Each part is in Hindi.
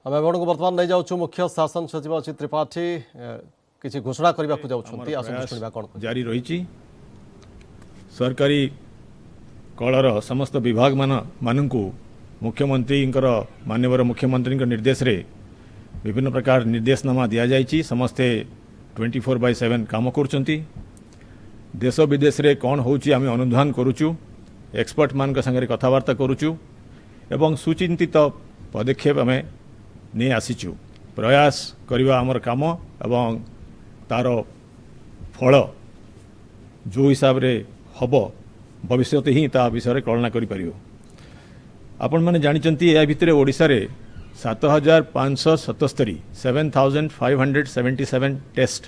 आम आपण को बर्तमान नहीं जाऊँ मुख्य शासन सचिव अच्युत त्रिपाठी किसी घोषणा करने को जाऊँ जारी रही सरकारी कलर समस्त विभाग मानू मुख्यमंत्री माननीय मुख्यमंत्री निर्देश रे विभिन्न प्रकार निर्देशनामा दि जाइए समस्ते 24/7 काम करुँच देश विदेश रे कौन होची आम अनुधान करुचु एक्सपर्ट मान संगे कथबार्ता करुचु एवं सुचिंतित पदक्षेप आम नहीं आसीचु प्रयास करवा आमर काम एवं तार फल जो हिसाब रे हब भविष्य ही ता विषय कल्पना करें आपण मैंने जानते या भितर ओडिशा रे 7,577 7,577 टेस्ट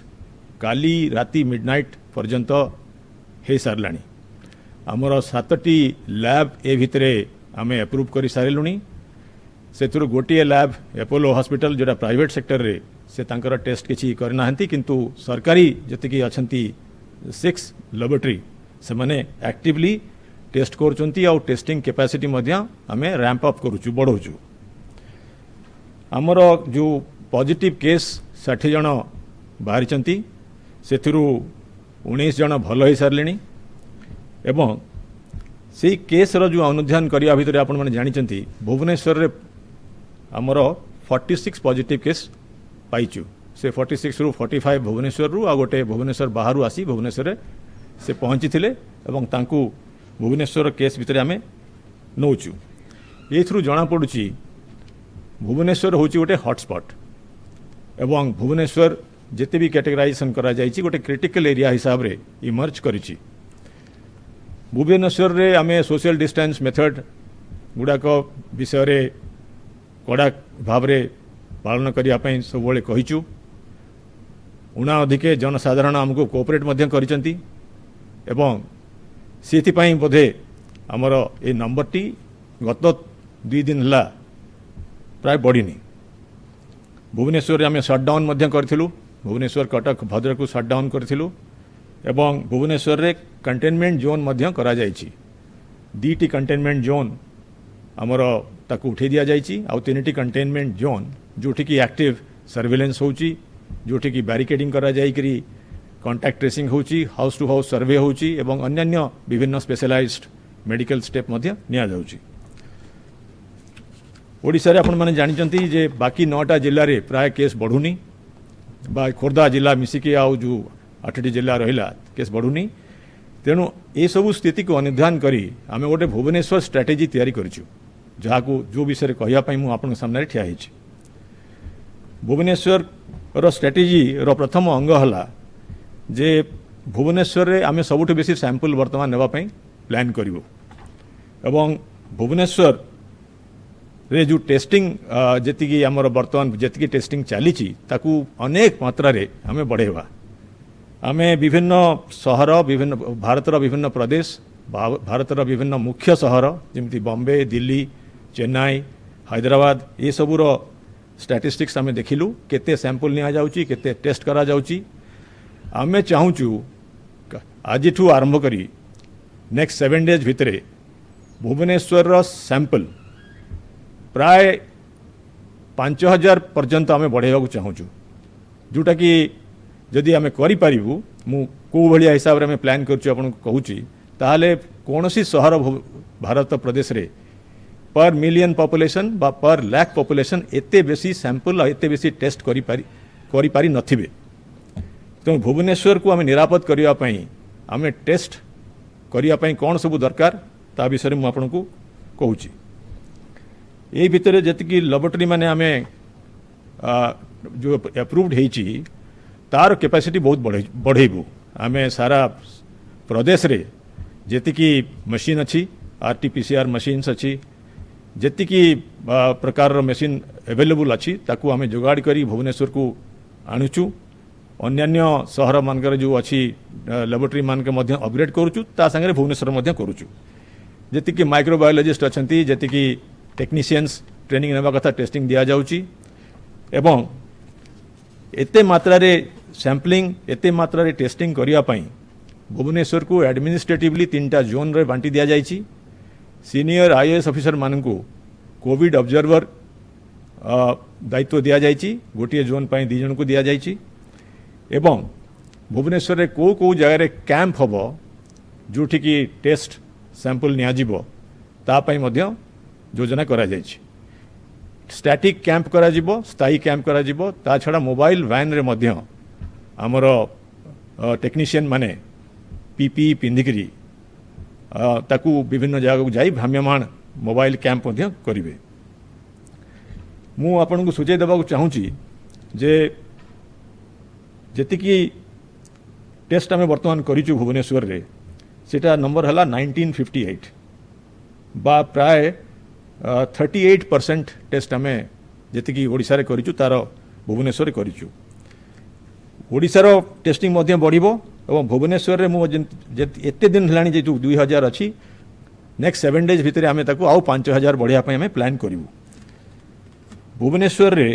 काली राति मिडनाइट पर्यंत हो सारा आमर 7टी लैब ए भितर आम एप्रूव कर सारूँ से गोटे लैब एपोलो हॉस्पिटल जोड़ा प्राइवेट सेक्टर रे से तांकर टेस्ट किसी करना किंतु सरकारी जी अच्छा 6 लैबोरेटरी से माने एक्टिवली टेस्ट कर टेस्टिंग कैपेसिटी आम रैंप अप करुचु बढ़ाऊँ आमर जो पॉजिटिव केस 60 जन बाहरी से 19 जन भल हो सारे एवं से केस रो जो अनुधान करने भितर आपण मैंने जानते भुवनेश्वर रे आमर 46 पॉजिटिव केस पाइचु से 46 रु 45 भुवनेश्वर रु आ गोटे भुवनेश्वर बाहर आसी भुवनेश्वर से पहुँची थे एवं तांकु भुवनेश्वर केस भितर आम नौचु ये जना पड़ुची भुवनेश्वर हूँ गोटे हॉटस्पॉट एवं भुवनेश्वर जिते भी कैटेगराइजेशन करा जाइए गोटे क्रिटिकल एरिया हिसाब रे इमर्ज करिछि भुवनेश्वर रे आमे सोशल डिस्टेंस मेथड गुड़ाक विषय रे कड़ा भाव रे पालन करने सब कहीचु उना अधिके जनसाधारण आमको कोऑपरेट मध्य करिसंती एवं से बोधे आमर ए नंबर टी गत 2 दिन है प्राय बढ़नी भुवनेश्वर आम सटडाउन करूँ भुवनेश्वर कटक भद्रक को सटडाउन करूँ एवं भुवनेश्वर रे कंटेनमेंट जोन करा जाइछि 2टी कंटेनमेंट जोन आमर ताकू उठे दि जाइछि आउ 3टी कंटेनमेंट जोन जोठी की एक्टिव सर्वेलेंस होची जोठी की बैरिकेडिंग करा जाइकरी कांटेक्ट ट्रेसिंग होची हाउस टू हाउस सर्वे होची एवं अन्यान्य विभिन्न स्पेशलाइज्ड मेडिकल स्टेप निया जाउची ओडिशा रे आपण माने जानिचंती जे बाकी 9टा जिल्ला रे प्राय केस बढ़ुनी बा खोर्धा जिला मिसिकी आउ जो 8टी जिला रहिला केस बढ़ुनी तेणु ए सबु स्थिति को अनुधान करी आमे गोटे भुवनेश्वर स्ट्राटेजी तैयारी करिछु जहाको जो विषय कहयापाई मु आपन सामने ठिया हिछि भुवनेश्वर रो स्ट्राटेजी रो प्रथम अंग हला जे भुवनेश्वर रे आमे सबुठ बेसी सैंपल वर्तमान नेबा पई प्लान करिवो एवं भुवनेश्वर रे जो टेस्टिंग जेतिकी आमर वर्तमान जेतिकी टेस्टिंग चलीची ताकू अनेक मात्रा रे आमे बढ़ेवा आमे विभिन्न सहर विभिन्न भारतर विभिन्न प्रदेश भारतर विभिन्न मुख्य सहर जमती बॉम्बे दिल्ली चेन्नई हैदराबाद ये सबूर स्टैटिस्टिक्स आमे देखिलु केते सैंपल निया जाउची केते टेस्ट करा जाउची आमे चाहूचु आज आरंभ करी नेक्स्ट 7 डेज भितरे भुवनेश्वर सैंपल प्राय 5000 पर्यंत आमे बढ़ेवा चाहूचु जोटा कि जदि आमे करि पारिबु मु को भलिया हिसाब रे आमे प्लान करछु आपन कहूची ताहाले कोनोसी सहर भारत प्रदेश रे पर मिलियन पॉपुलेशन बा पर लाख पॉपुलेशन एते बेसी सैंपल एते बेसी टेस्ट करि पारि नथिबे तो भुवनेश्वर को आमे निरापद करिया पई आमे टेस्ट करिया पई कोन सब दरकार ता विषय मु आपन को कहूची ए भितरे जतिकी लैबोरेटरी माने आमे जो अप्रूव्ड हेची तार कैपेसिटी बहुत बढ़ेबू आमे सारा प्रदेश रे जेतिकी मशीन अच्छी RT-PCR मशीन्स अच्छी जेतिकी प्रकार मशीन अवेलेबल अच्छी ताकू आमे जोगाड़ करी भुवनेश्वर को आणुचु अन्यान्य सहर मानकर जो अच्छी लैबोरेटरी मानक मध्य अपग्रेड करुचु ता संगे भुवनेश्वर मध्य करुचु जेतिकी माइक्रोबायोलॉजिस्ट अच्छी जेतिकी टेक्नीशियंस ट्रेनिंग नेबा कथा टेस्टिंग दिया जाउची एवं एते मात्रा रे सैंपलिंग एते मात्रा रे टेस्टिंग करिया पई भुवनेश्वर को एडमिनिस्ट्रेटिवली 3टा जोन रे बांटी दिया जाइछि सीनियर IAS ऑफिसर मानकू कोविड ऑब्जर्वर दायित्व दिया जाइछि गोटे जोन पाई 2 जन को दिया जाइछि एवं भुवनेश्वर रे को जगह रे कैंप हबो जोठी की टेस्ट सैंपल निया जिवो ता पाई मध्य योजना करा जाइछि स्टैटिक कैंप करा जिवो स्थायी कैंप करा जिवो ता छडा मोबाइल वैन रे मध्य हमर टेक्नीशियन माने पीपी पिंधिकरी ताकू विभिन्न जगह को जाई भ्राम्यमाण मोबाइल कैंप मध्य करिवे मु आपन को सूचय देबा को चाहूची जे जेतिकी टेस्ट आम बर्तमान करिचु भुवनेश्वर रे सेटा नंबर हला 1958 बा प्राय 38% टेस्ट आम जेतिकी ओडिसा रे करिचु तार भुवनेश्वर रे करिचु ओडिसा रो टेस्टिंग मध्य बढ़िबो एवं भुवनेश्वर रे मु एते दिन हलानी जे 2000 अछि नेक्स्ट 7 डेज भितरे आमे ताकू आउ 5000 बढ़िया पय आमे प्लान करिवु भुवनेश्वर रे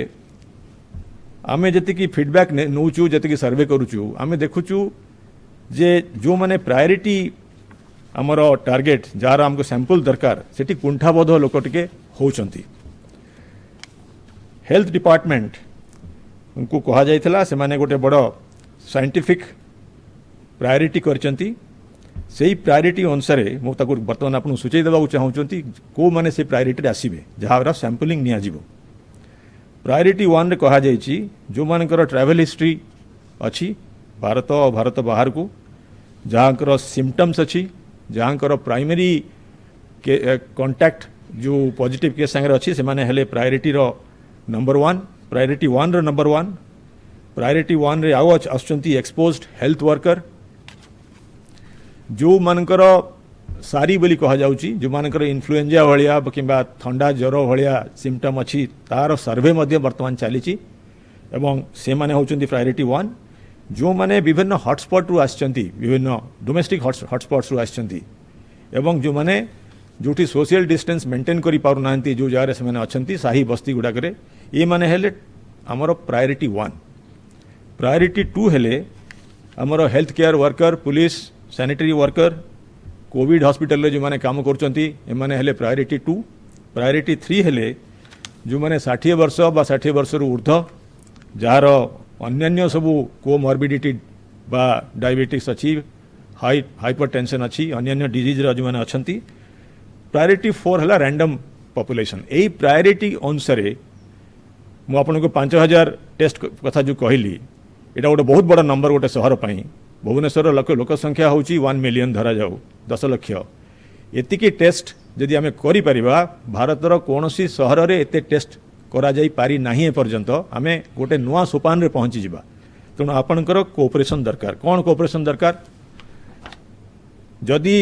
आमे जति फीडबैक नौचु जति सर्वे करुचु आमे देखुचु जे जो माने प्रायोरिटी आमर टार्गेट जार हमको सैंपल दरकार सेठी कुंठाबोध लोक टिके होउचंती हेल्थ डिपार्टमेंट उनको कहा जाइथिला से माने गोटे बड़ साइंटिफिक प्रायोरिटी करचंती सेही प्रायोरिटी अनुसार मु ताकू वर्तमान आपन सूचय देबा चाहूचंती को माने से प्रायोरिटी आसीबे जहार सैंपलिंग निया जिवो प्रायोरिटी 1 रे कहा जाइछि जो मानकर ट्रैवल हिस्ट्री अछि भारत और भारत बाहर को जहाँकर सिम्पटम्स अछि जहाँकर प्राइमरी कांटेक्ट जो पॉजिटिव केस संगे अछि से माने हेले प्रायोरिटी रो नंबर 1 प्रायोरिटी 1 रो नंबर 1 प्रायोरिटी 1 रे आउ आछंती एक्सपोज्ड हेल्थ वर्कर जो मानकर सारी बोली कहा जाउची जो मानकर इन्फ्लुएंजा भलिया किंबा ठंडा ज्वर भलिया सिम्पटम अछि तार सर्वे मध्य वर्तमान चलीची एवं से माने होचंती प्रायोरिटी 1 जो माने विभिन्न हॉटस्पॉट रु आछंती विभिन्न डोमेस्टिक हॉटस्पॉट्स रु आछंती एवं जो माने जोठी सोशल डिस्टेंस मेंटेन करि पारु नांती जो जारे से माने अछंती साही बस्ती गुडा करे ए माने हेले हमर प्रायोरिटी 1 प्रायोरिटी 2 हेले हमर health care worker police sanitary worker Covid hospital रे जो माने काम करचंती ए माने हेले प्रायोरिटी 2 प्रायोरिटी 3 हेले जो माने 60 वर्ष बा 60 वर्ष रु ऊर्ध्व जार अन्य सबु कोमॉर्बिडिटी बा डायबिटिक्स अछि हाइपरटेंशन अछि अन्य डिजीज रो जो माने अछंती प्रायोरिटी 4 हला रैंडम पॉपुलेशन एई प्रायोरिटी अनुसार मु आपन को 5000 टेस्ट कथा जो कहली एटा गोटे बहुत बड़ा नंबर गोटे शहर पई भुवनेश्वर लोक संख्या होची 1 मिलियन धरा जाऊ 10 लाख एतिकी टेस्ट जदि आमे करि परिबा भारतर कोनोसी शहर रे एते टेस्ट करा जाई पारी नाही ए पर्यंत आमे गोटे नुआ सोपान रे पहुंची जिबा तेणु आपनकर कोऑपरेशन दरकार कोन कोऑपरेशन दरकार जदि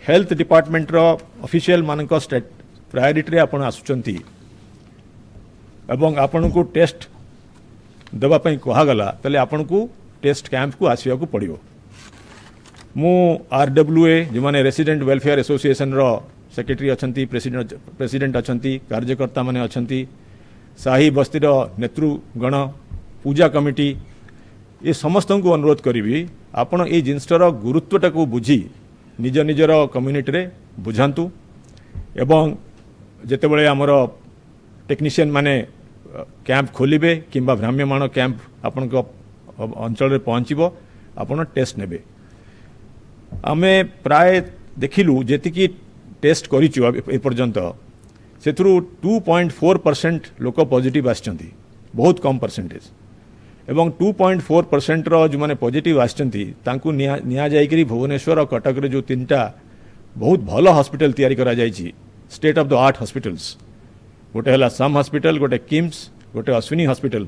हेल्थ डिपार्टमेंट रो ऑफिशियल मानक स्टेट प्रायोरिटी रे आपण आसुचंती एवं आपण को टेस्ट देबा पई कहा गला तले आपण को टेस्ट कैंप को आसिया को पड़ियो मु आरडब्ल्यूए जो माने रेसिडेंट वेलफेयर एसोसिएशन रो सेक्रेटरी अछंती प्रेसिडेंट अछंती कार्यकर्ता माने अछंती साही बस्ती रो नेतृगण पूजा कमिटी ये समस्त को अनुरोध करी आपण ए जिनस्टर गुरुत्वटा को बुझी निज निजर कम्युनिटी रे बुझांतु एवं जेते बळे हमर टेक्नीशियन माने कैंप खोलिबे किंबा भ्राम्यमाण कैंप आपण को अंचल रे पहुंचबो आपण टेस्ट नेबे आमे प्राय देखिलु जेतिकी टेस्ट करिचु ए पर्यंत सेथुरु 2.4% लोक पॉजिटिव आछंती बहुत कम परसेंटेज एवं 2.4% रो जो माने पॉजिटिव आछंती तांकू निया जाई करी भुवनेश्वर और कटक रे जो तीनटा बहुत भलो हॉस्पिटल तयारी करा जाईची state of the art hospitals गोटे हला सम हॉस्पिटल गोटे किम्स गोटे अश्विनी हॉस्पिटल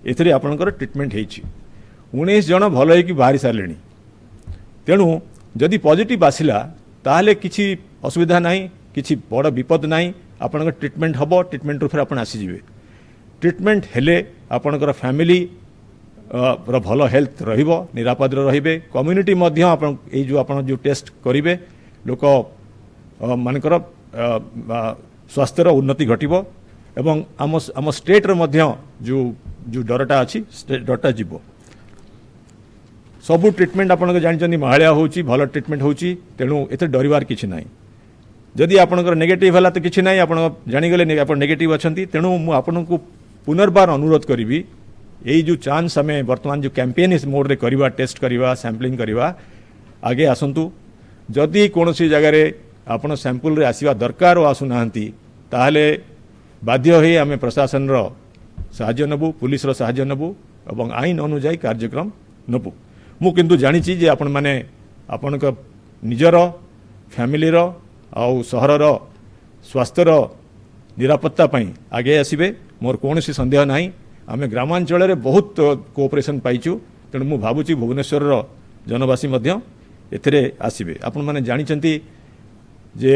एथरे आपनकर ट्रीटमेंट हेची 19 जन भलो है कि बाहरी सारलेनी तेणु जदि पॉजिटिव आसिला ताहले किछि असुविधा नाही किछि बड़ विपद नाही आपनकर ट्रीटमेंट हबो ट्रीटमेंट रो फिर आपण आसी जिवे ट्रीटमेंट हेले आपनकर फैमिली रो भलो हेल्थ रहिबो निरापद रहिबे कम्युनिटी मध्य आपण ए जो आपण जो टेस्ट करिवे लोक मानकर स्वास्थ्य रो उन्नति घटिबो एवं आम स्टेट रो मध्य जो जो डरटा अछि डरटा जिवो सबू ट्रीटमेंट आपन जानी माहालिया होची भलो ट्रीटमेंट होची तेणु एते डरिवार किछि नाही जदि आपणकर नेगेटिव है तो किसी ना आप जानीगले आप नेगेटिव अच्छा तेणु मुझे आपन को पुनर्बार अनुरोध करी यही जो चांस आम बर्तमान जो कैंपेन मोड रे करवा टेस्ट करवा सैंपलिंग करवा आगे आसतु जदि कौन सी जगार आपण सैंपल रे आसवा दरकार आसुना ताहले बाध्य ही आम प्रशासन साहाय्य नबू पुलिस साहाय्य नबू और आईन अनुजाई कार्यक्रम नबू मु किंतु जानी जे आपण माने आपण निजर फैमिलीर आउ सहरर स्वास्थ्यर निरापत्ता आगे आसबे मोर कौन संदेह ना आम ग्रामांचल रे बहुत कोऑपरेशन पाइचु तेणु मु भावुची भुवनेश्वर जनवासी एथिरे आसबे आपण माने जानिचंती जे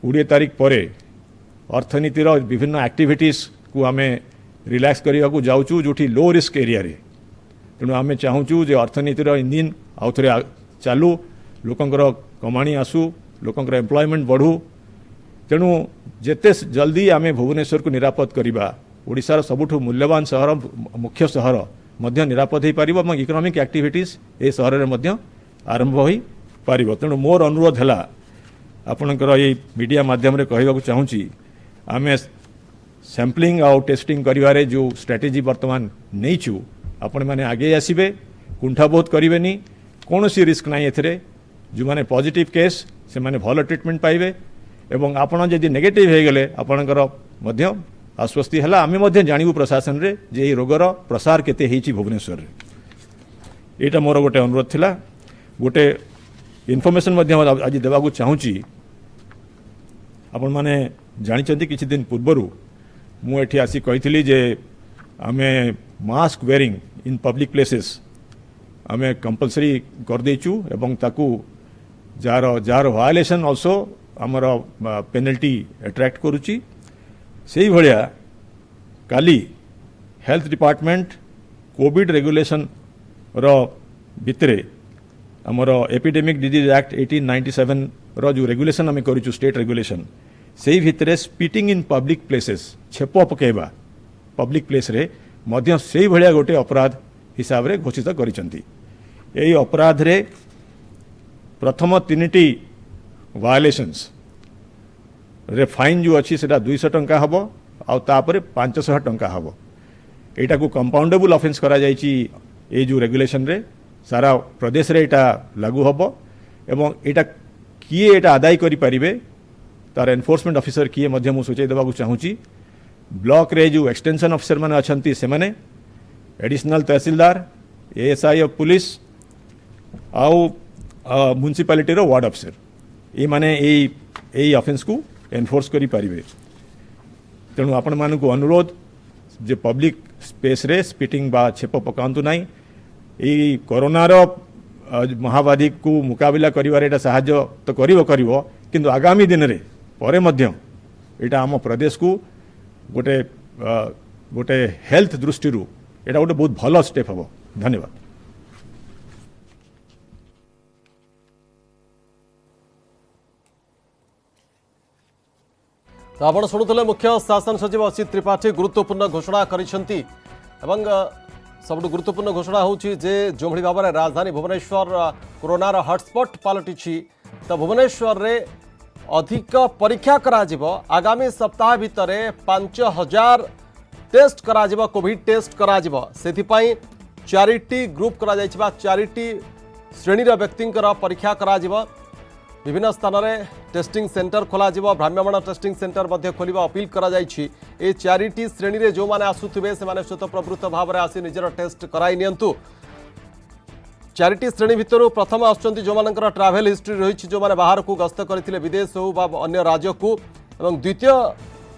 20 तारीख पर अर्थनीतिर विभिन्न एक्टिविटीज को आम रिलैक्स करने को जाऊँ जो लो रिस्क एरिया रे तेणु आम चाहूँ जे अर्थनीतिर इंजिन आउ थे चालू लोकंकर कमाणी आसू लोकंकर एम्प्लॉयमेंट बढ़ू तेणु जेते जल्दी आम भुवनेश्वर को निरापद करवा ओडिशार सबुठु मूल्यवान सहर मुख्य सहर मध्य निरापद हो पार और इकोनॉमिक एक्टिविटीज ए सहर में मध्य आरंभ हो पार तेणु मोर अनुरोध है आपणकर ये मीडिया माध्यम रे कहवाक चाहूँगी आम सैंपलिंग आउ टेस्टिंग करिवारे जो स्ट्रेटेजी वर्तमान नहींचु आपण मैंने आगे आसबे कुंठाबोध करेंगे कौन सी रिस्क ना एथिरे जो मैंने पॉजिटिव केस से माने भल ट्रिटमेंट पाइबे एवं आपण जदि नेगेटिव हो गले आपणकर मध्य आश्वस्ति है आम जानू प्रशासन रे जे ये रोगर प्रसार केते हेची भुवनेश्वर रे एटा मोर गोटे अनुरोध थिला गोटे इनफॉरमेशन आज देवाक चाहूँगी आपण मैंने जानी किछि दिन पूर्वर मुझे आसी कही जे आमे मास्क वेयरिंग इन पब्लिक प्लेसेस आमे कंपलसरी कर देचु एवं ताकू जार जार वायलेशन ऑल्सो आमर पेनल्टी अट्रैक्ट करुच्ची से भाया काली हेल्थ डिपार्टमेंट कोविड रेगुलेशन रो भितरे आमर एपिडेमिक डिजीज एक्ट 1897 रो जो रेगुलेशन आम करूँ स्टेट रेगुलेशन से भितरे स्पिटिंग इन पब्लिक प्लेसेस छेप पकेबा पब्लिक प्लेस रे मध्य से भाया गोटे अपराध हिसाब रे घोषित करिसंती एई अपराध रे प्रथम 3टी वायलेशंस रे फाइन जो अच्छी सेटा 200 टंका हबो आ तापरे 500 टंका हबो एटा को कंपाउंडेबल ऑफेंस करा जायची ए जो रेगुलेशन रे सारा प्रदेश रे एटा लागू हबो एवं एटा किए एटा आदाय करि परिबे तार एनफोर्समेंट ऑफिसर किए मध्य मु सूचई देबाकू चाहूँगी ब्लॉक रे जो एक्सटेंशन ऑफिसर माने अछंती से माने additional tehsildar ASI of police आउ म्युनिसिपालिटी रो वार्ड ऑफिसर ये माने ए ऑफेंस को एनफोर्स करि परिबे तेणु आपण मानकू अनुरोध जे पब्लिक स्पेस रे स्पिटिंग बा छेप पकांतु नाही ए कोरोना रो महामारी को मुकाबिला करिवार एटा साहाय्य तो करिवो किंतु आगामी दिन रे परे मध्य एटा आम प्रदेश को गोटे गोटे हेल्थ दृष्टि एटा गोटे बहुत भल स्टेप हम धन्यवाद। तो आपण शुणुले मुख्य शासन सचिव असित त्रिपाठी गुरुत्वपूर्ण घोषणा करिसेंती एवं सबुठ गुरुत्वपूर्ण घोषणा होची जे जो भाव में राजधानी भुवनेश्वर कोरोनार हॉटस्पॉट पलटि तो भुवनेश्वर रे अधिक परीक्षा करा जिवो आगामी सप्ताह भितर 5000 टेस्ट करा जिवो कोविड टेस्ट करा जिवो सेथि पई 4टी ग्रुप करा जायछबा 4टी श्रेणीर व्यक्तिंकर परीक्षा करा जिवो विभिन्न स्थान में टेस्टिंग सेंटर खोल भ्राम्यमाण टेस्टिंग सेंटर खोलिबा अपील करा जायछि ए 4टी श्रेणी रे जो माने आसुथिबे से माने स्वतःप्रवृत्त भाव में आसी निजर टेस्ट कराई नियंतु 4टी श्रेणी भितर प्रथम आसुचंती जो मानकर ट्रैवल हिस्ट्री रही जो माने बाहर को गस्त करथिले विदेश हो बा अन्य राज्य को एवं द्वितीय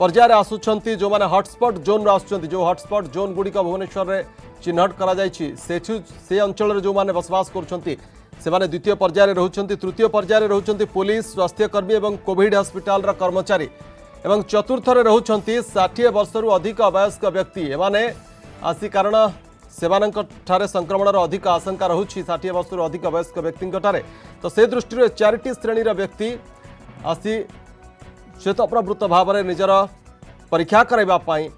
पर्यायर आसुचंती जो माने हॉटस्पॉट जोन आसुचंती जो हॉटस्पॉट जोन गुडी का भुवनेश्वर रे चिन्हट करा जायछि से अंचल रे जो माने बसवास करछंती सेमाने द्वितीय पर्यायर रहउछंती तृतीय पर्यायर रहउछंती पुलिस स्वास्थ्यकर्मी एवं कोविड हॉस्पिटल रा कर्मचारी एवं चतुर्थ रे रहउछंती 60 वर्षरु अधिक वयस्क व्यक्ति एमाने आसी कारण सेमानक ठारे संक्रमणर अधिक आशंका रहुछि 60 वर्षरु अधिक वयस्क व्यक्तिंक ठारे तो से दृष्टि 4टी श्रेणी रा व्यक्ति आसी श्वेतप्रवृत्त भाव में निजर परीक्षा करबा पई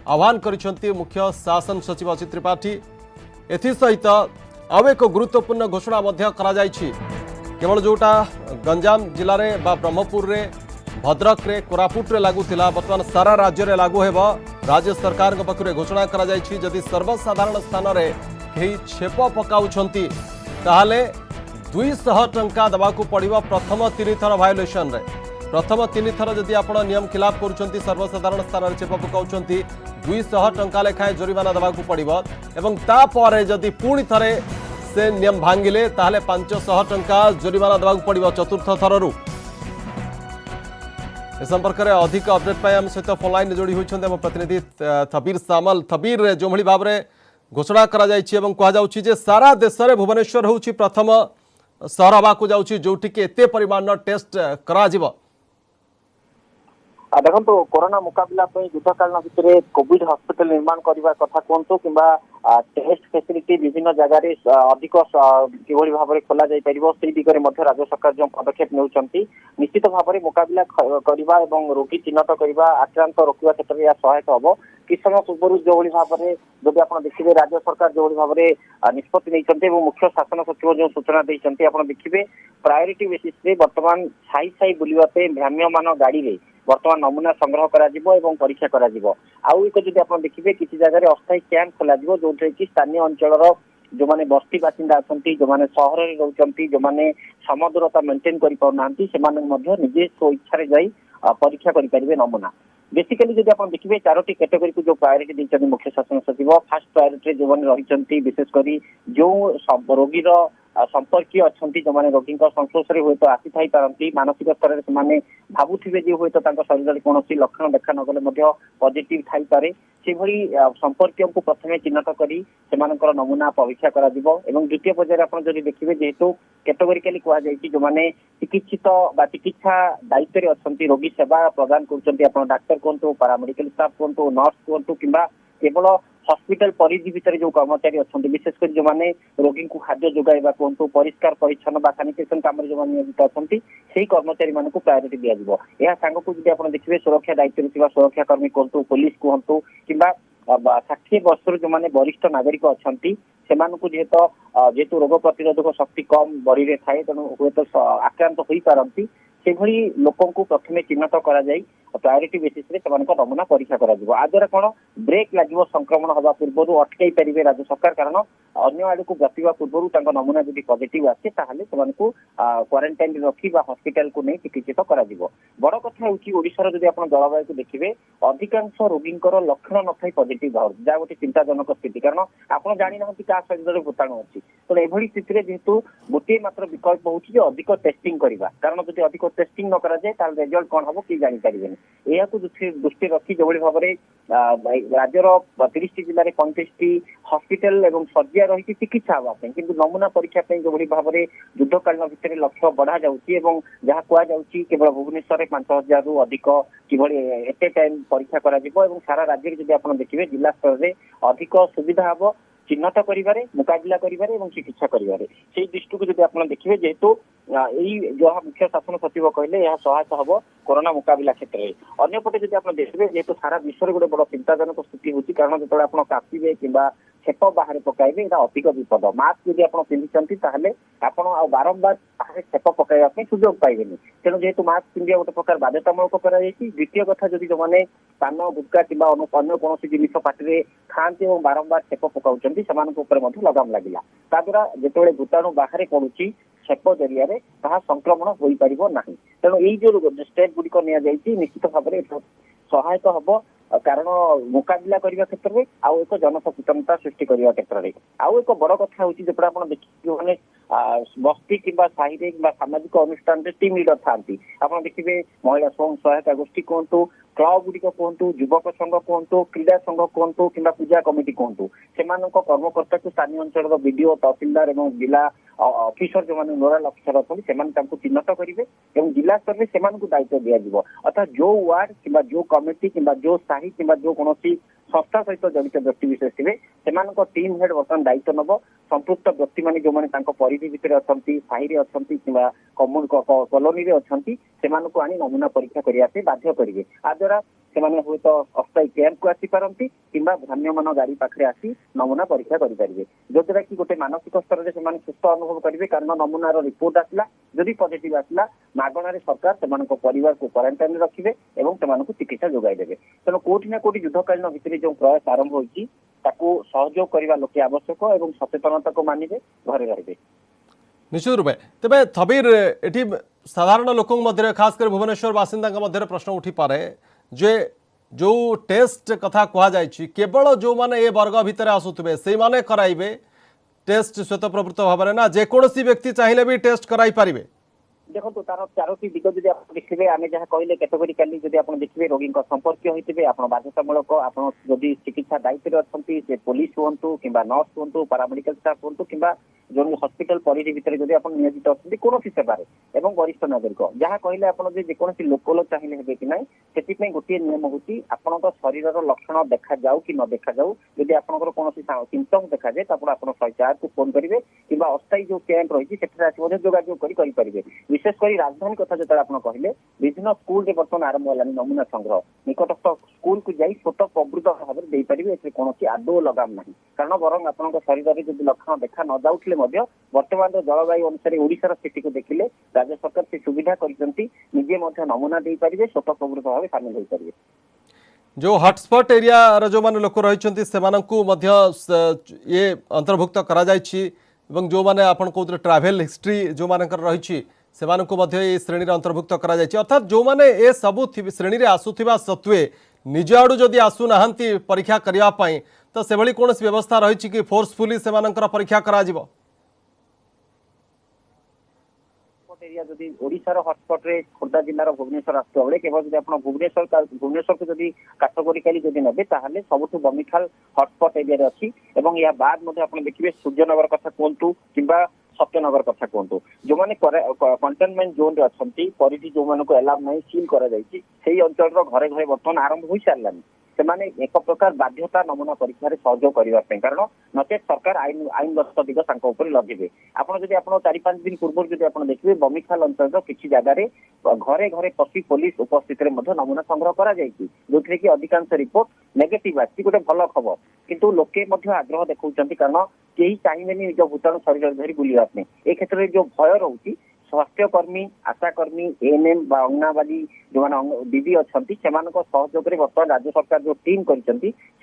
आह्वान करिसंती मुख्य शासन सचिव असित त्रिपाठी एथि सहित आउ एक गुरुत्वपूर्ण घोषणा मध्य करा जायछि केवल जोटा गंजाम जिले में ब्रह्मपुर रे भद्रक रे कोरापुट रे लागू थिला वर्तमान सारा राज्य रे लागू हेब राज्य सरकार पक्षर घोषणा करा जायछि जदि सर्वसाधारण स्थान रे कहीं छेप पकाउछंती ताहाले 200 टंका देवाकू पड़िबो प्रथम 3 थर वायोलेशन रे प्रथम 3 थर जदि आपण नियम खिलाफ करूछंती सर्वसाधारण स्थान रे छेप पकाउछंती 200 टंका लेखाए जरिमाना देवाकू पड़िबो एवं ता परे जदि पुणी थरे से नियम भांगिले ताहाले 500 टंका जरिमाना देवाकू पड़िबो चतुर्थ थररू। ए संपर्क में अधिक अपडेट आम सहित फोन लाइन जोड़ी होती आम प्रतिनिधि थबीर सामल। थबीर जो भाव में घोषणा करा सारा देश में भुवनेश्वर हूँ प्रथम सहर हवाक जाऊँगी जोटिक एत परिमाण टेस्ट करा देखो कोरोना मुकाबला युद्धकालीन भितर कोविड हॉस्पिटल निर्माण करने कथा कहतु कि टेस्ट फैसिलिटी विभिन्न जगह अधिक किभली भाव में खोल जापर दिगरे राज्य सरकार जो पदक्षेप नेउछंती निश्चित भाव में मुकाबला करने और रोगी चिन्हट करने आक्रांत रोकवा क्षेत्र में सहायक हम कि समय पूर्व जो भाव में जब आप देखिए राज्य सरकार जो भाव में निष्पत्ति नहीं मुख्य शासन सचिव जो सूचना देते आप देखिए प्रायोरिटी बेसिस बर्तमान साई साई बुलापे भ्राम्यमान गाड़ी में बर्तमान नमूना संग्रह करा परीक्षा करा आउ एक जब आप देखिए किसी जगह अस्थायी कैंप खोल जो कि स्थानीय अंचल जो माने बस्ती बासिंदा अच्छा जो माने सहर में रोचंती जो माने समदूरता मेंटेन कर पाना निजे स्वेच्छा जाई परीक्षा करें नमूना बेसिकली जब आप देखिए 4टी कैटेगरी को जो प्रायोरिटी देते मुख्य शासन सचिव फास्ट प्रायोरिटी जो मैंने रही विशेषकर जो रोगीर संपर्कीय अच्छा जो मैंने रोगी संस्पर्श में हूँ आसी थी पारती मानसिक स्तर से भावुवे जे हूँ शरीर कौन लक्षण देखा नगले पॉजिटिव थी पारे से संपर्क को प्रथम चिन्हट कर नमूना परीक्षा करा द्वितीय पर्यायर आप देखिए जेहेतु कैटेगोरिकली कहुई जो मैंने चिकित्सित चिकित्सा दायित्व अच्छा रोगी सेवा प्रदान कर डाक्तर कहतु पारामेडिकल स्टाफ कहतु नर्स कहतु कि केवल हॉस्पिटल परिधि भितर जो कर्मचारी अच्छा विशेषकर जो मैंने रोगी को खाद्य जोगाइबा कहतु परिष्कार परिच्छन्न सानिटेशन काम जो नियोजित अच्छा से कर्मचारी मान प्रायोरिटी दिज्व यह सांग को जब आप देखिए सुरक्षा दायित्व सुरक्षा कर्मी कहतु पुलिस कहतु कि 60 वर्ष जो मैंने वरिष्ठ नागरिक अच्छा जेहेतु रोग प्रतिरोधक शक्ति कम बॉडी रे थाए तेणु हूँ तो आक्रांत हो पारती से लोक को प्रथम चिन्हट कर प्रायोरिटी बेसिस नमूना परीक्षा करा द्वारा कौन ब्रेक लगे संक्रमण हवा पूर्व अटकई पारे राज्य सरकार कारण अन्य आड़ को व्यापा पूर्व नमूना जब पॉजिटिव आसे क्वारंटाइन रखी हॉस्पिटल को नहीं चिकित्सित कर बड़ कथा होशार जब आप जलवायु को देखिए अधिकांश रोगी लक्षण न था पॉजिटिव भाव जहाँ गोटे चिंताजनक स्थिति कारण आप जानी ना क्या शरीर भूताणु अच्छी तेणु एभली स्थित जेहेतु गोटे मात्र विकल्प हो अधिक टेस्टिंग करवा कारण जब अधिक टेस्टिंग न कराए रिजल्ट कौन हम कि जापर यह दृष्टि रखी जो भाव में राज्यर 30 जिले में 35 हॉस्पिटल एवं शଯ୍या रही चिकित्सा हाँपाई कि नमूना परीक्षा जो भाव में युद्धकालीन भितर लक्ष्य बढ़ा जाऊँगी जहाँ कहुच्छी केवल भुवनेश्वर में 5000 रु अधिक किभली एट ए टाइम परीक्षा करा सारा राज्य में जब आप देखिए जिला स्तर में अधिक सुविधा हम चिन्हट कर मुकाबला कर चिकित्सा कर दृष्टि को जब आप देखिए जेहेतु यही जो मुख्य शासन सचिव कहले यह सहायता हम कोरोना मुकाबला क्षेत्र में अंपटे जब आप देखिए जेहेतु सारा विश्व में गोटे बड़ चिंताजनक स्थिति होती कारण जो आप काशिबे कि छेप बाहर पकाइबे यहाँ अधिक विपद मास्क जब आप पिंधि आप बारंबार बाहर छेप पकाइबा सुजोग पाइबे तेणु जेहेतु मास्क पिंधा गोटे प्रकार बाध्यतामूलक द्वितीय कथा जदि जो मैंने पान गुटका कि अन्य कौन जिन पार्टी खाते और बारंबार छेप पकाउं से लगाम लगिला द्वारा जो भूताणु बाहर पड़ुची छेप जरिया संक्रमण हो पार ना तेणु यही जो स्टेप गुड़िक निश्चित भाव में सहायक हम कारण मुकाबला करने क्षेत्र में आउ एक जनसचेतनता सृष्टि करने क्षेत्र में आउ एक बड़ कथा हूँ जो आप देखिए मैंने बस्ती कि साहि सामाजिक अनुष्ठान टीम लीडर था आप देखिए महिला स्वयं सहायता गोष्ठी कहतु क्लब गुड़िक कहतु युवक संघ कहतु क्रीड़ा संघ कहतु कि पूजा कमिटी कहतु से कर्मकर्ता को स्थानीय अंचल बीडीओ तहसिलदार और जिला ऑफिसर जो मैंने नोडाल ऑफिसर अच्छा चिन्हट करेंगे और जिला स्तर में से दायित्व दिज्व अर्थात जो वार्ड कि जो कमिटी कि जो साहि कि जो कौन संस्था सहित जड़ित व्यक्ति विशेष थे से टीम हेड बर्तमान दायित्व नब संपृक्त व्यक्ति मैंने जो मैंने परिधि भितर अच्छा साहि अच्छा कि कॉलोनी अच्छा से नमूना परीक्षा करने बाध्य करेंगे आ द्वारा ସେମାନେ ହୁଏତ ଅସ୍ଥାୟୀ କ୍ୟାମ୍ପକୁ ଆସିପାରନ୍ତି କିମ୍ବା ଭ୍ରାମ୍ୟମାନ ଗାଡି ପାଖରେ ଆସି ନମୁନା ପରୀକ୍ଷା କରିପାରିବେ, ଯୋଉଦ୍ୱାରା କି ଗୋଟେ ମାନସିକ ସ୍ତରରେ ସେମାନେ ସୁସ୍ଥ ଅନୁଭବ କରିବେ। କାରଣ ନମୁନାର ରିପୋର୍ଟ ଆସିଲା, ଯଦି ପଜିଟିଭ ଆସିଲା ମାଗଣାରେ ସରକାର ସେମାନଙ୍କ ପରିବାରକୁ କ୍ୱାରେଣ୍ଟାଇନରେ ରଖିବେ ଏବଂ ସେମାନଙ୍କୁ ଚିକିତ୍ସା ଯୋଗାଇ ଦେବେ। ତେଣୁ କୋଉଠି ନା କୋଉଠି ଯୁଦ୍ଧକାଳୀନ ଭିତରେ ଯେଉଁ ପ୍ରୟାସ ଆରମ୍ଭ ହୋଇଛି ତାକୁ ସହଯୋଗ କରିବା ଲୋକେ ଆବଶ୍ୟକ ଏବଂ ସଚେତନତାକୁ ମାନିବେ, ଘରେ ରହିବେ। निश्चित रूपे तेरे थबीर एटी साधारण लोक मध्य खासकर भुवनेश्वर बासिंदा मध्य प्रश्न उठी पारे जे जो टेस्ट कथा कहुई केवल जो माने ए वर्ग भितर आसुवे से माने कराइबे टेस्ट श्वेत प्रवृत्त भाव में ना जेकोसी व्यक्ति चाहिए भी टेस्ट कराई पारिबे। देखो तार चारोटी दिग जब आप देखिए आम जहाँ कहले कैटेगोरिकाली जब आप देखिए रोगी संपर्क होते आप बाध्यतामूलक आप चिकित्सा दायित्व अच्छा पुलिस हूँ कि नर्स हूँ पारामेडिकल स्टाफ हूँ कि जो हस्पिटाल परिधि भितर जब आप नियोजित अच्छा कौन सेवार और वरिष्ठ नागरिक जहाँ कहले आप जेकोसी लोकल चाहिए हे कि ना से गोटे नियम हूँ आपण शरीर लक्षण देखा जाऊ कि न देखा जाऊ जदि आपंकर कौन सिम्पटम देखा जाए तो आप 104 को फोन करेंगे कि अस्थायी जो कैंप रही है जोगाजोग करेंगे। विशेषकर राजधानी कथा जो आप कहले विभिन्न स्कूल बर्तमान आरंभ है नमूना संग्रह निकटस्थ स्कूल को जाई छोट प्रवृत्त भाव में दे पारे कौन आदौ लगाम ना कारण बर आप शरीर में जब लक्षण देखा न जाऊे वर्तमान जलवायु अनुसार ओडिशार स्थिति को देखिले राज्य सरकार से सुविधा निजे नमूना दे पारे छोट प्रवृत्त भाव सामिल हो पारे। जो हॉटस्पॉट एरिया जो माने लोक रही ये अंतर्भुक्त करा जो माने आपण कहते ट्रैवल हिस्ट्री जो मानकर रही से श्रेणी अंतर्भुक्त करा अर्थात जो माने ए सबु श्रेणी आसुवा सत्वे निज आड़ू जदि आसुना परीक्षा करने तो से भली कौन व्यवस्था रही कि फोर्सफुली से परीक्षा करा एरिया जदि ओडिशार हॉटस्पॉट रे खोर्धा जिल्लार भुवनेश्वर आसुवा बेले केवल जदि आपण भुवनेश्वर को जदि कैटेगोरिकली जदि नेबे ताहले सबुठु बमिखाल हॉटस्पॉट एरिया रे अछि एवं या बाद मध्ये आपण देखिबे सूर्यनगर कथा कोंतु किबा सत्यनगर कथा कहतु जो मैंने कंटेनमेंट जोन रे अछंती परिधि जो मानको अलाउ नहीं सील करा जायछि सेही अंचल रो घरे घरे वर्तमान आरंभ होई सारलानी से एक प्रकार बाध्यता नमूना परीक्षा सहयोग करने कारण नचेत सरकार आईनगत दिग लगे आपड़ जब आप 4-5 दिन पूर्व जब आप देखिए बमिखाल अंचल किसी जगार घरे घरे पशि पुलिस उपस्थित नमूना संग्रह करा जो कि अधिकांश रिपोर्ट नेगेटिव आसी गोटे भल खबर किंतु लोके आग्रह देखा कारण कहीं चाहिए निज भूताणु शरीर धरी बुलापी ए क्षेत्र में जो भय रोचे स्वास्थ्यकर्मी आशाकर्मी एएनएम अंगनवाड़ी जो मैंने दीदी अच्छा सहयोग में बर्तमान राज्य सरकार जो टीम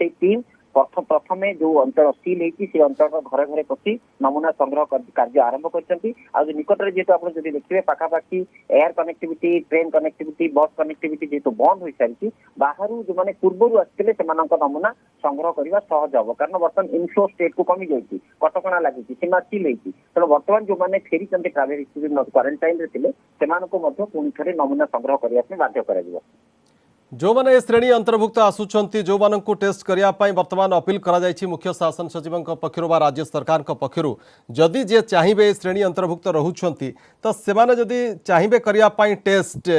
टीम प्रथमे जो अंचल सील होती अंचल घरे घरे पशि नमूना संग्रह कार्य आरंभ कर निकट में जेहेतु आप देखिए पाखापाखि एयर कनेक्टिविटी ट्रेन कनेक्टिविटी बस कनेक्टिविटी जेहेतु बंद हो सारी बाहर जो मैंने पूर्व आसते नमूना संग्रह करने सहज हम कारण बर्तमान इनफ्लो स्टेट को कमी जाइए कटका लगी सीमा सील होती तेणु बर्तमान जो मैंने फेरी ट्रावेल हिस्ट्री क्वारंटाइन थे पुणी थे नमूना संग्रह करने बाध्य कर जो माने श्रेणी अंतर्भुक्त आसुचंती जो मानकु टेस्ट करने वर्तमान अपील करा जायछि मुख्य शासन सचिव पक्षरु बा राज्य सरकार पक्षरु जदि जे चाहिए श्रेणी अंतर्भुक्त रहुछंती तो सेमाने जदि चाहिए करने टेस्ट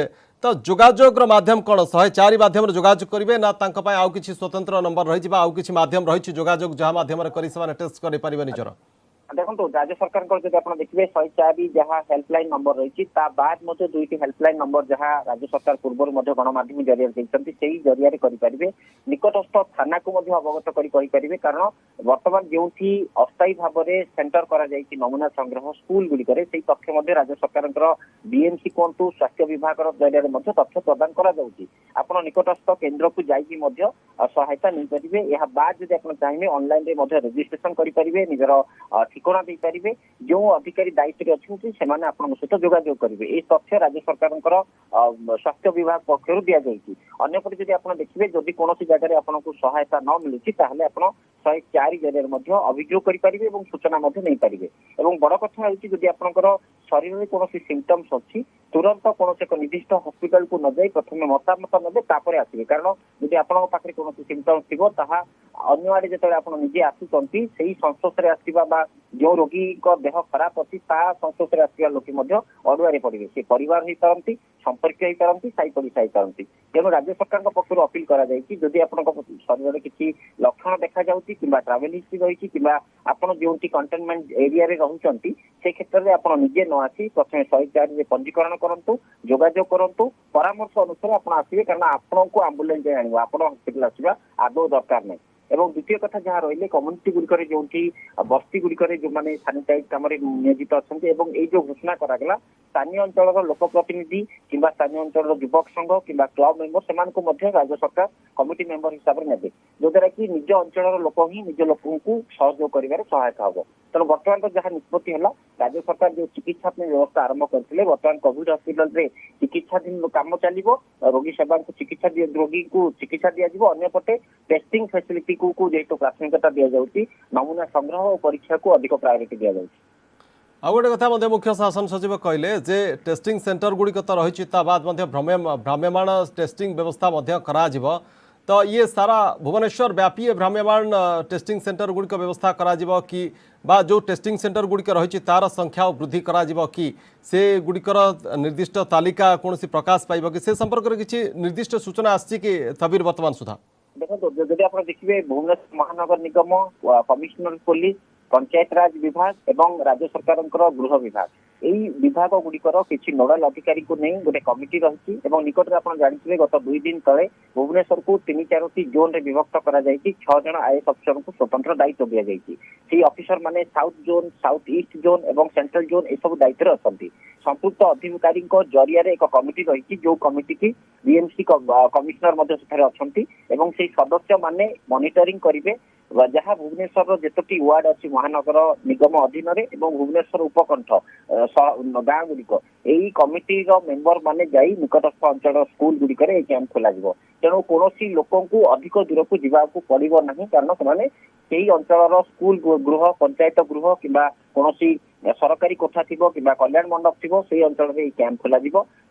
तो जोगाजोग माध्यम कौन 104 माध्यम जोगाजोग करेंगे ना आउ किछि स्वतंत्र नंबर रही आउ किछि माध्यम रही जोगाजोग जहाँ माध्यम टेस्ट कर पारे निजर देखो राज्य सरकार जब आप देखिए 104 जहाँ हेल्पलाइन नंबर रही बाद दुईटी हेल्पलाइन नंबर जहाँ राज्य सरकार पूर्व गणमाध्यम जरिया से जरिया करेंगे निकटस्थ थाना को अवगत करेंगे कारण बर्तमान जो अस्थायी भाव में सेंटर करा नमूना संग्रह स्कूल गुड़िकर तथ्य राज्य सरकार बीएमसी कहतु स्वास्थ्य विभाग जरिया तथ्य प्रदान कर निकटस्थ केन्द्र को जाइए सहायता नहीं पारे यह बाद जब आप चाहिए ऑनलाइन रजिस्ट्रेशन करेंगे निजर ठिकाना दे पारे जो अधिकारी दायित्व अच्छे से सहित जोगाजोग करेंगे ये तथ्य राज्य सरकार स्वास्थ्य विभाग पक्षर दि जाए अंपटे जब आप देखिए जदि कौन जगह आपको सहायता न मिलूँ ताहले आप 104 जरिए अभियोग करेंगे और सूचना नहीं पारे और बड़ कथा होती आपंकर शरीर में कौन सिम्पटम्स अच्छी तुरंत कौन एक निर्दिष्ट हस्पिटाल को न जाई प्रथम मतामत ने आसवे कारण जब आप कौन सिम्पटम्स थी अन्य आड़े जो आप निजे आसुंच से संस्पर्श आसवा बा जो रोगी देह खराब अच्छी संस्पर्श आसवा लोक अड़ुआ पड़े से परिवार हो पारती संपर्क हो पारती साई पड़िशा हो पारती तेणु राज्य सरकार पक्ष अपील करी आप शरीर में किसी लक्षण देखा जाऊँगी कि ट्रावेल हिस्ट्री रही कि आपड़ जो कंटेनमेंट एरिया रोचे से क्षेत्र में आप निजे न आसी प्रथम 104 पंजीकरण करूँ जोगाजोग करूँ परामर्श अनुसार आप आसवे कारण आपण को आंबुलांस आने आप हस्पिटाल आसवा आदौ दरकार नहीं एवं द्वितीय कथा जहाँ रही कम्युनिटी गुड़िक जो बस्ती गुड़िक जो मैंने सानिटाइज कम नियोजित अच्छा जो घोषणा करागला स्थानीय अंचल लोक प्रतिनिधि कि स्थानीय अंचल युवक संघ कि क्लब मेंबर से राज्य सरकार कमिटी मेंबर हिसाब से नेबे जो द्वारा कि निज अंचल लोक ही निज लोक सहयोग कर सहायक हम तेणु बर्तमान तो जहाँ निष्पत्ति है राज्य सरकार जो चिकित्सा व्यवस्था आरंभ करते बर्तमान कोविड हस्पिटाल में चिकित्साधीन कम चलो रोगी सेवा चिकित्सा रोगी को चिकित्सा दिज्व अंपटे टेस्टिंग फैसिलिटी को जेहेतु प्राथमिकता दि जाऊँगी नमूना संग्रह और परीक्षा को अधिक प्रायोरिटी दि जाऊँगी आ गोटे कथा मुख्य शासन सचिव कहले जे टेस्टिंग सेंटर गुड़िक तो रही बाद भ्राम्यमाण टेस्टिंग व्यवस्था करा तो ये सारा भुवनेश्वर व्यापी भ्राम्यमाण टेस्टिंग सेंटर गुड़िक व्यवस्था करा कि बा जो टेस्टिंग सेंटर गुड़िक रही तार संख्या वृद्धि करा कि से गुड़िकर निर्दिष्ट तालिका कौन प्रकाश पाइब कि से संपर्क में किसी निर्दिष्ट सूचना आसी कि तबीर वर्तमान सुधा देखो जब आप देखिए भुवनेश्वर महानगर निगम कमिश्नर पुलिस पंचायत राज विभाग एवं राज्य सरकार गृह विभाग यही विभाग गुड़िकर किसी नोडाल अधिकारी को नहीं गोटे कमिटी रही निकट में आप जानते गत 2 दिन तले भुवनेश्वर को 3-4 जोन रे विभक्त कर 6 जन आईएएस अफिसर को स्वतंत्र दायित्व दि जाती अफिसर माने south zone south east zone एवं सेंट्रल जोन ये सब दायित्व अच्छा संपुक्त अधिकारी जरिया एक कमिटी रही जो कमिटी की बीएमसी कमिश्नर अच्छा से सदस्य माने मॉनिटरिंग करेंगे जहाँ भुवनेश्वर जितोटी वार्ड अच्छी महानगर निगम अधीन भुवनेश्वर उपकंठ गाँ गुड़िक यही कमिटी मेंबर माने जाई निकटस्थ अंचल स्कूल गुड़िक कैंप खोल तेणु कौन लोक अधिक दूर को जावाक पड़ो ना कारण से अंचल स्कूल गृह पंचायत गृह कि कौन सरकारी कोठा थी कि कल्याण मंडप थी से अंचल में कैंप खोल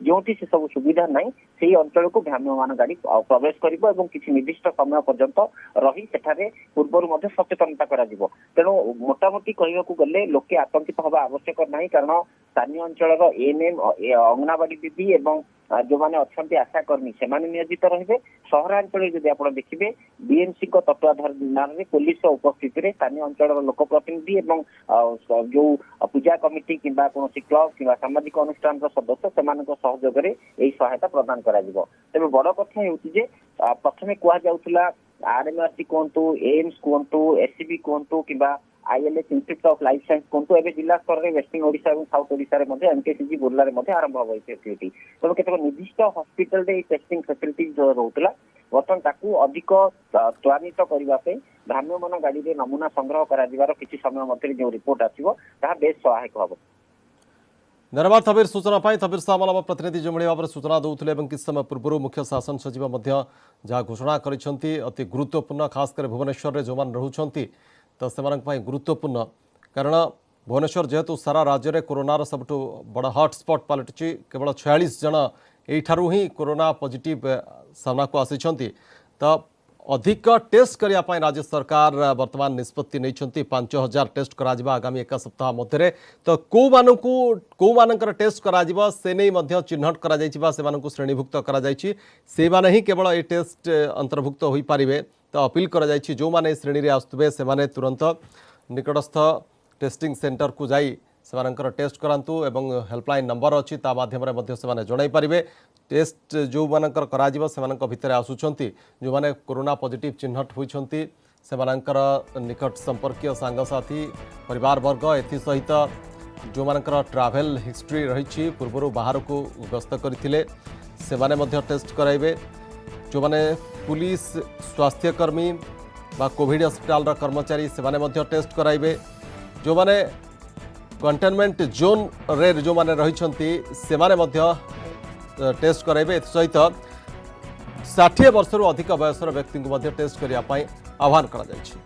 जो से सब सुविधा ना से अंचल को भ्राम्यमाण गाड़ी प्रवेश कर किसी निर्दिष्ट समय पर्यंत रही सेठारे पूर्व सचेतनता करा तेणु मोटामोटी कहवाक गले लोके आतंकित हवा आवश्यक ना कारण स्थानीय अंचल एएनएम अंगनवाड़ी दीदी एवं जो मैंने अच्छा आशाकर्मी से नियोजित रहे सहरांचल जब आप देखिए बीएमसी तत्वाधान में पुलिस उपस्थित में स्थानीय अंचल लोक प्रतिनिधि एवं जो पूजा कमिटी कि कौन क्लब कि सामाजिक अनुष्ठान सदस्य से सहयोग में सहायता प्रदान करा तेज बड़ कथा हूँ प्रथम कहला आरएमआरसी कहतु एम्स कहतु एससीबी कहतु कि ILS institute of life science कहतु एवं जिला स्तर में वेस्टर्न ओडिशा और साउथ ओडिशा रे एमकेसीजी बुर्ला आरंभ हो फैसिलिटी तेणु केतक निर्दिष्ट हस्पिटाल टेस्टिंग फैसिलिटी जो रोला बर्तमान ताकू अधिक त्वरित करने भ्राम्यमाण गाड़ी में नमूना संग्रह कर किसी समय मध्य जो रिपोर्ट आसो बेस सहायक हम धन्यवाद थबीर सूचना थबीर सामल आम प्रतिनिधि जो भाव में सूचना दूसरे किस समय पूर्व मुख्य शासन सचिव जहाँ घोषणा कर अति गुरुत्वपूर्ण खासकर भुवनेश्वर में जो मैंने रोचे तो से गुरुत्वपूर्ण कारण भुवनेश्वर जेहेतु सारा राज्य में कोरोनार सबुठ बड़ हॉटस्पॉट पलटि केवल 46 जन यू ही कोरोना पॉजिटिव सामना को आसी तो अधिक टेस्ट करने राज्य सरकार वर्तमान निष्पत्ति नहीं 5000 टेस्ट करा आगामी 1 सप्ताह मध्य तो कौ मानकर टेस्ट करा से नहीं चिन्हट करा श्रेणीभुक्त से माने ही केवल ये टेस्ट अंतर्भुक्त हो पारे तो अपील करा जो माने श्रेणी रे आसुबे से माने तुरंत निकटस्थ टेस्टिंग सेंटर को जाई से टेस्ट करांतु एवं हेल्पलाइन नंबर अच्छी माध्यम से जन पारे टेस्ट जो मानकर करा से भितर आसुंच जो माने कोरोना पॉजिटिव चिन्हट होती से निकट संपर्कीय सांगसाथी परिवार वर्ग एसहित जो मानकर ट्रैवल हिस्ट्री रही पूर्व बाहर को गस्त करते से टेस्ट कराइबे जो माने पुलिस स्वास्थ्यकर्मी बा कोविड हस्पिटाल कर्मचारी से टेस्ट कराइबे जो माने कंटेनमेंट जोन रे जो माने रही से टेस्ट कराइबे सहित 60 वर्ष अधिक बयसर व्यक्ति को टेस्ट करने आह्वान करा जायछि।